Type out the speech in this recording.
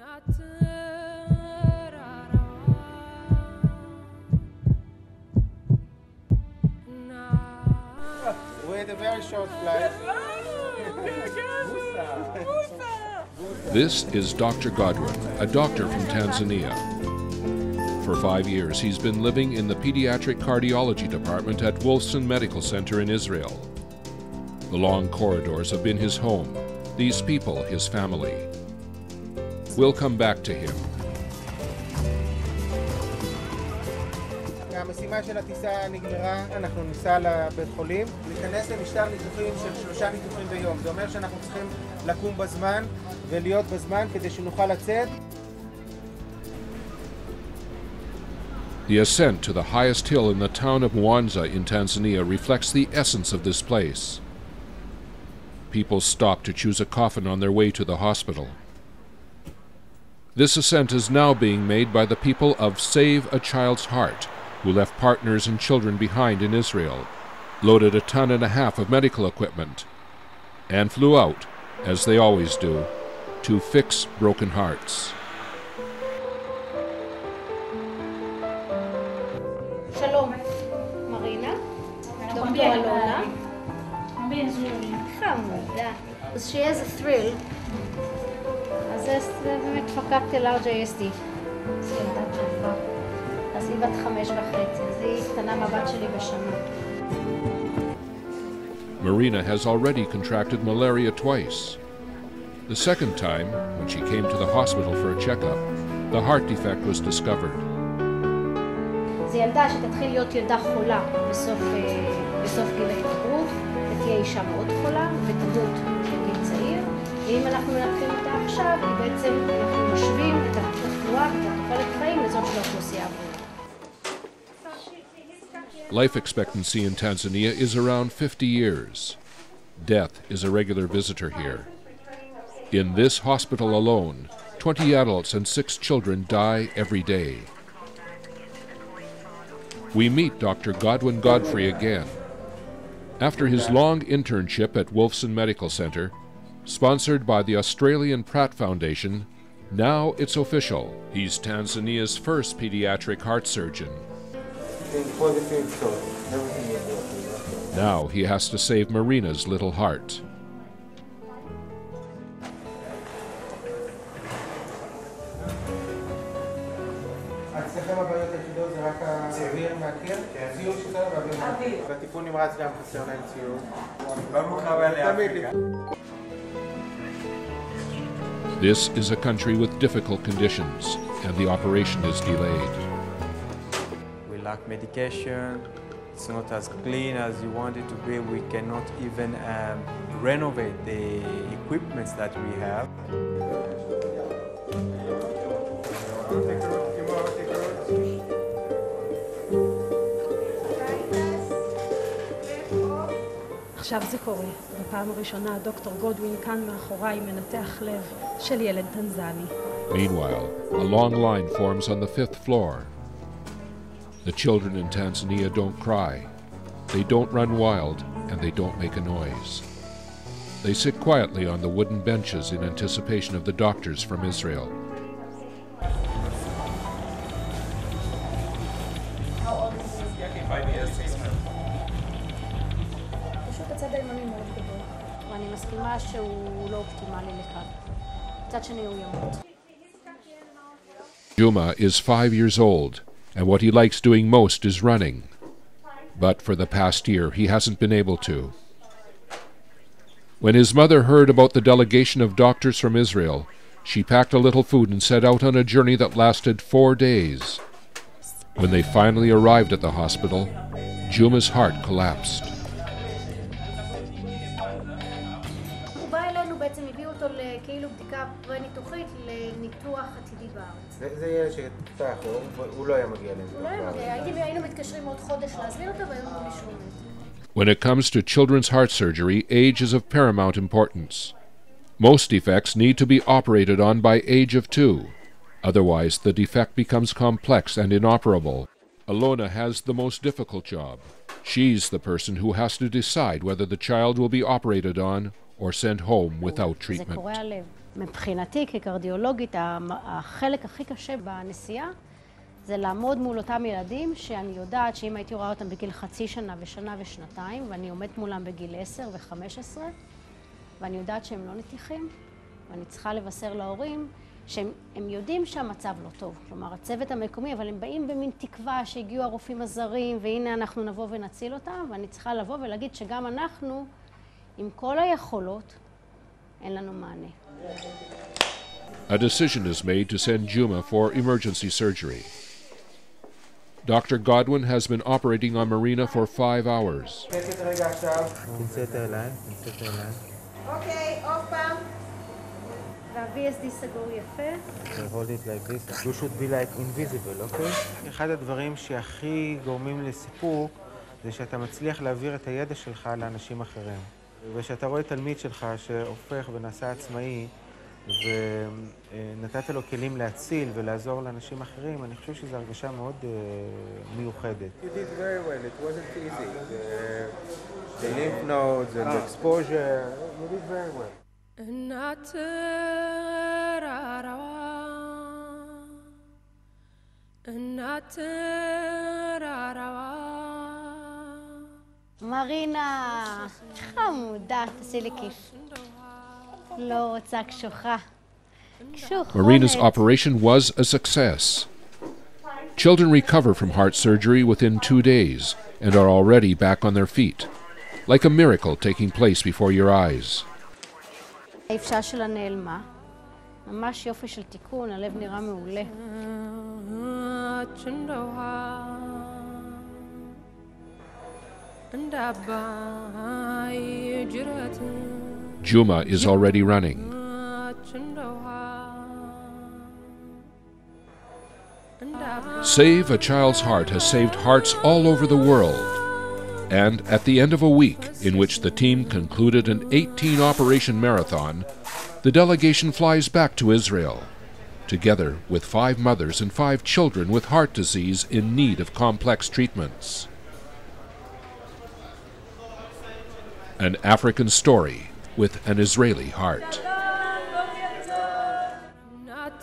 We had a very short flight. This is Dr. Godwin, a doctor from Tanzania. For 5 years, he's been living in the pediatric cardiology department at Wolfson Medical Center in Israel. The long corridors have been his home, these people his family. We'll come back to him. המשימה של הטיסה נגמרה, אנחנו ניסע לבית חולים, להיכנס למשטר ניתוחים של 3 ניתוחים ביום. זה אומר שאנחנו צריכים לקום בזמן ולהיות בזמן כדי שנוכל לצאת. The ascent to the highest hill in the town of Mwanza in Tanzania reflects the essence of this place. People stop to choose a coffin on their way to the hospital. This ascent is now being made by the people of Save a Child's Heart, who left partners and children behind in Israel, loaded 1.5 tons of medical equipment, and flew out, as they always do, to fix broken hearts. Shalom, Marina, Dr. Alona. חמודה. אז שיהיה איזה thrill. אז זה באמת פקקתי לארג' ASD. זה ילדה טובה. אז היא בת 5.5, אז היא קטנה מהבת שלי בשנה. Marina has already contracted malaria twice. The second time, when she came to the hospital for a checkup, the heart defect was discovered. זו ילדה שתתחיל להיות ילדה חולה בסוף גיל ההתבגרות, ותהיה אישה מאוד חולה ותמות בגיל צעיר, ואם אנחנו מנתחים אותה עכשיו, היא בעצם, אנחנו משווים את התחלואה ואת תוחלת חיים לזאת של האוכלוסייה. Life expectancy in Tanzania is around 50 years. Death is a regular visitor here. In this hospital alone, 20 adults and 6 children die every day. We meet Dr. Godwin Godfrey again. After his long internship at Wolfson Medical Center, sponsored by the Australian Pratt Foundation, now it's official. He's Tanzania's first pediatric heart surgeon. Now he has to save Marina's little heart. This is a country with difficult conditions, and the operation is delayed. We lack medication. It's not as clean as you want it to be. We cannot even renovate the equipments that we have. עכשיו זה קורה. בפעם הראשונה דוקטור גודווין כאן מאחוריי מנתח לב של ילד טנזני. Meanwhile, a long line forms on the 5th floor. The children in Tanzania don't cry, they don't run wild, and they don't make a noise. They sit quietly on the wooden benches in anticipation of the doctors from Israel. How old is he? 5 years, 6 months. פשוט הצד הימני מאוד גדול, ואני מסכימה שהוא לא אופטימלי לכאן. הצד שני הוא ימות. Juma is 5 years old, and what he likes doing most is running. But for the past year, he hasn't been able to. When his mother heard about the delegation of doctors from Israel, she packed a little food and set out on a journey that lasted 4 days. When they finally arrived at the hospital, Juma's heart collapsed. כאילו בדיקה פרה-ניתוחית לניתוח עתידי בארץ. זה ילד שפתח, הוא לא היה מגיע לזה. הוא לא היה מגיע, היינו מתקשרים עוד חודש להזמין אותו והיום מישהו מת. When it comes to children's heart surgery, age is of paramount importance. Most defects need to be operated on by age of 2. Otherwise, the defect becomes complex and inoperable. Alona has the most difficult job. She's the person who has to decide whether the child will be operated on or sent home without treatment. זה קורע לב. מבחינתי כקרדיולוגית, החלק הכי קשה בנסיעה זה לעמוד מול אותם ילדים שאני יודעת שאם הייתי רואה אותם בגיל חצי שנה ושנה ושנתיים, ואני עומדת מולם בגיל 10 ו-15, ואני יודעת שהם לא נתיחים, ואני צריכה לבשר להורים שהם יודעים שהמצב לא טוב. כלומר, הצוות המקומי, אבל הם באים במין תקווה שהגיעו הרופאים הזרים, והנה אנחנו נבוא ונציל אותם, ואני צריכה לבוא ולהגיד שגם אנחנו, עם כל היכולות, אין לנו מענה. A decision is made to send Juma for emergency surgery. Dr. Godwin has been operating on Marina for 5 hours. אוקיי, עוד פעם. וה-VSD סגור יפה. hold it like this. You should be like invisible, okay? אחד הדברים שהכי גורמים לסיפוק זה שאתה מצליח להעביר את הידע שלך לאנשים אחרים. ושאתה רואה תלמיד שלך שהופך ונעשה עצמאי ונתת לו כלים להציל ולעזור לאנשים אחרים, אני חושב שזו הרגשה מאוד מיוחדת. You did very well. It wasn't easy. The lymph nodes and the exposure, you did very well. מרינה, חמודה, תעשי לי כיף. לא רוצה קשוחה. Marina's operation was a success. Children recover from heart surgery within 2 days and are already back on their feet, like a miracle taking place before your eyes. האפשה שלה נעלמה. ממש יופי של תיקון, הלב נראה מעולה. Juma is already running. Save a Child's Heart has saved hearts all over the world. And at the end of a week, in which the team concluded an 18-operation marathon, the delegation flies back to Israel, together with 5 mothers and 5 children with heart disease in need of complex treatments. An African story with an Israeli heart. Not